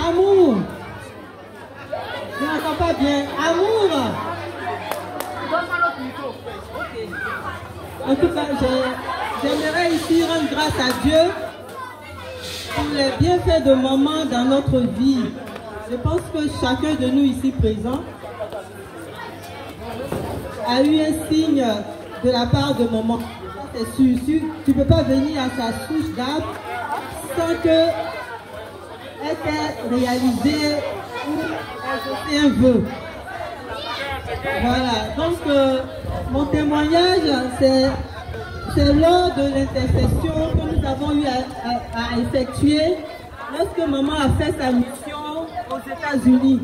Amour. Je n'entends pas bien. Amour. En tout cas, j'aimerais ici rendre grâce à Dieu pour les bienfaits de maman dans notre vie. Je pense que chacun de nous ici présent a eu un signe de la part de maman. C'est sûr, tu ne peux pas venir à sa souche d'arbre sans que elle t'ait réalisé ou exaucé un vœu. Voilà, donc mon témoignage, c'est lors de l'intercession que nous avons eu à effectuer lorsque maman a fait sa mission aux États-Unis.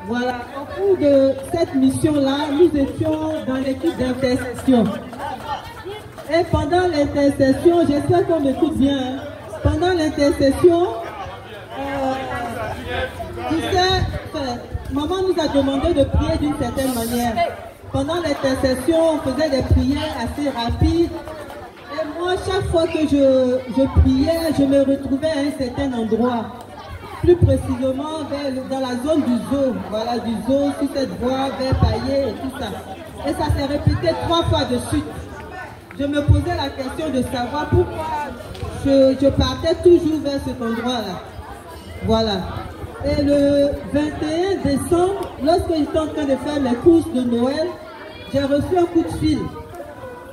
Voilà, au cours de cette mission-là, nous étions dans l'équipe d'intercession. Et pendant l'intercession, j'espère qu'on m'écoute bien, hein. Pendant l'intercession, tu sais, maman nous a demandé de prier d'une certaine manière. Pendant l'intercession, on faisait des prières assez rapides. Et moi, chaque fois que je priais, je me retrouvais à un certain endroit. Plus précisément dans la zone du zoo. Voilà, du zoo, sur cette voie, vers Paillé et tout ça. Et ça s'est répété 3 fois de suite. Je me posais la question de savoir pourquoi je partais toujours vers cet endroit-là. Voilà. Et le 21 décembre, lorsque j'étais en train de faire mes courses de Noël, j'ai reçu un coup de fil.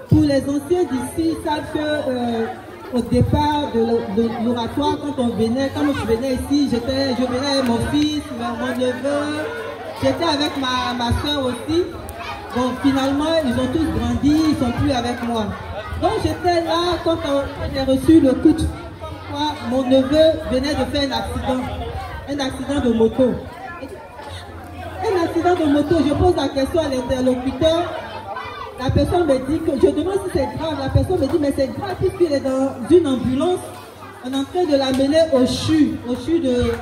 Pour les anciens d'ici, ils savent que au départ de l'oratoire, quand je venais ici, je venais avec mon fils, mon neveu, j'étais avec ma soeur aussi. Bon, finalement, ils ont tous grandi, ils sont plus avec moi. Donc j'étais là quand j'ai reçu le coup de fil. Mon neveu venait de faire un accident de moto. Un accident de moto, je pose la question à l'interlocuteur. La personne me dit que, je demande si c'est grave, la personne me dit mais c'est grave puisqu'il est dans une ambulance. On est en train de l'amener au CHU de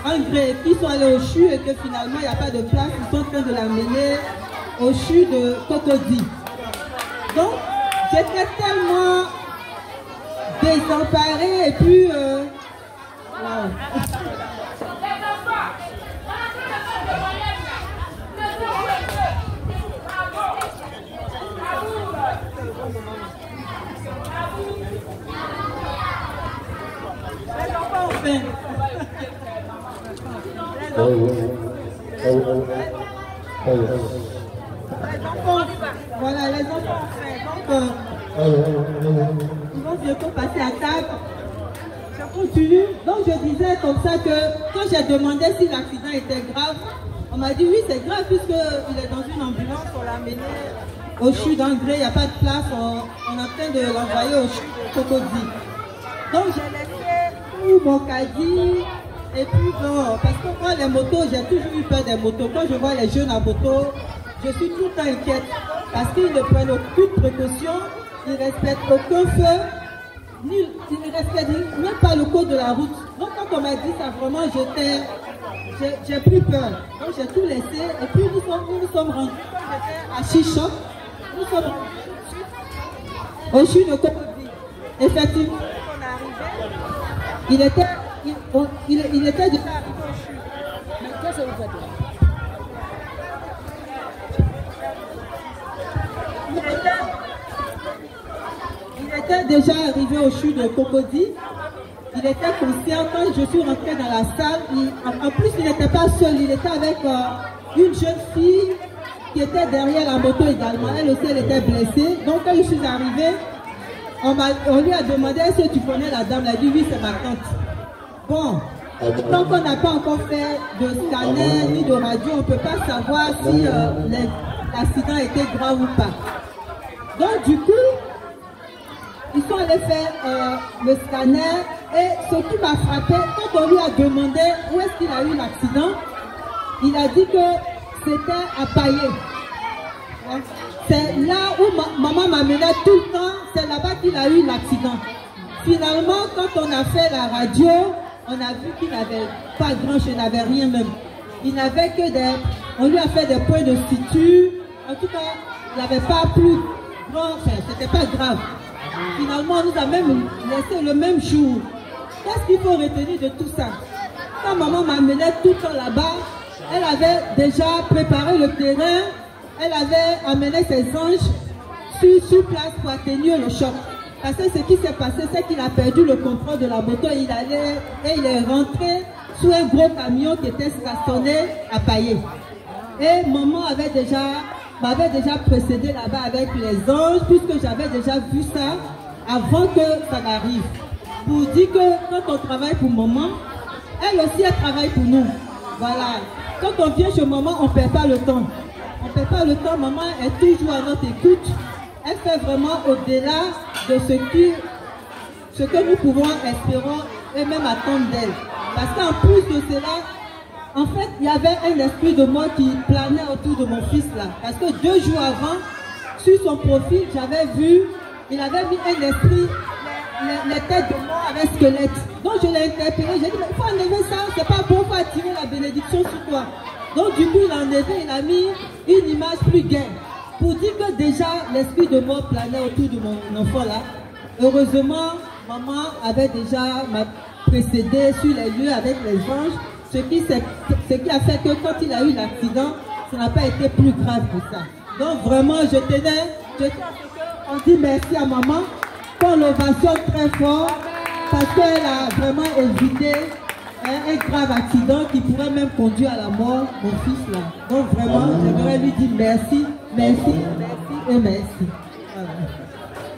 Angré, qui sont allés au CHU et que finalement il n'y a pas de place, ils sont en train de l'amener au CHU de Cocody. Donc j'étais tellement désemparée et puis wow. Voilà, les enfants ont fait. Donc, ils vont bientôt passer à table. Je continue. Donc, je disais comme ça que quand j'ai demandé si l'accident était grave, on m'a dit oui, c'est grave puisqu'il est dans une ambulance, on l'a amené au CHU d'Angré, il n'y a pas de place, on est en train de l'envoyer au CHU de Cocody. Donc, j'ai laissé tout mon caddie. Et puis bon, parce que moi les motos, j'ai toujours eu peur des motos. Quand je vois les jeunes à moto, je suis tout le temps inquiète. Parce qu'ils ne prennent aucune précaution, ils ne respectent aucun feu, ils ne respectent même pas le code de la route. Donc quand on m'a dit ça, vraiment j'ai pris peur. Donc j'ai tout laissé et puis nous sommes rentrés à Chichon. Nous sommes rentrés au CHU de Cocody. Effectivement, on est arrivé, il était déjà arrivé au CHU. Mais qu'est-ce que vous faites là? Il était déjà arrivé au CHU de Cocody. Il était conscient quand je suis rentrée dans la salle. En plus, il n'était pas seul, il était avec une jeune fille qui était derrière la moto également. Elle aussi, elle était blessée. Donc, quand je suis arrivée, on lui a demandé est-ce que tu connais la dame. Elle a dit oui, c'est ma tante. Bon, tant qu'on n'a pas encore fait de scanner ni de radio, on ne peut pas savoir si l'accident était grave ou pas. Donc, du coup, ils sont allés faire le scanner et ce qui m'a frappé, quand on lui a demandé où est-ce qu'il a eu l'accident, il a dit que c'était à Paillé. C'est là où maman m'amenait tout le temps, c'est là-bas qu'il a eu l'accident. Finalement, quand on a fait la radio, on a vu qu'il n'avait pas grand-chose, il n'avait rien même. Il n'avait que on lui a fait des points de suture. En tout cas, il n'avait pas plus grand, enfin, c'était pas grave. Finalement, on nous a même laissé le même jour. qu'est-ce qu'il faut retenir de tout ça? Quand maman m'amenait tout le temps là-bas, elle avait déjà préparé le terrain, elle avait amené ses anges sur place pour atténuer le choc. Parce que ce qui s'est passé, c'est qu'il a perdu le contrôle de la moto et il est rentré sous un gros camion qui était stationné à Paillé. Et maman m'avait déjà précédé là-bas avec les anges, puisque j'avais déjà vu ça avant que ça n'arrive. Pour dire que quand on travaille pour maman, elle aussi elle travaille pour nous. Voilà. Quand on vient chez maman, on ne perd pas le temps. On ne perd pas le temps, maman est toujours à notre écoute. Elle fait vraiment au-delà de ce que nous pouvons espérer et même attendre d'elle. Parce qu'en plus de cela, en fait, il y avait un esprit de mort qui planait autour de mon fils là. Parce que 2 jours avant, sur son profil, j'avais vu, il avait mis un esprit, les têtes de mort avec squelette. Donc je l'ai interpellé, j'ai dit, mais il faut enlever ça, c'est pas bon, il faut attirer la bénédiction sur toi. Donc du coup, il a enlevé, il a mis une image plus gaie. Pour dire que déjà, l'esprit de mort planait autour de mon enfant là. Heureusement, maman avait déjà précédé sur les lieux avec les anges, ce qui a fait que quand il a eu l'accident, ça n'a pas été plus grave que ça. Donc vraiment, je tenais on dit merci à maman, qu'on l'ovationne très fort, parce qu'elle a vraiment évité un grave accident qui pourrait même conduire à la mort mon fils là. Donc vraiment, j'aimerais lui dire merci, merci, merci et merci.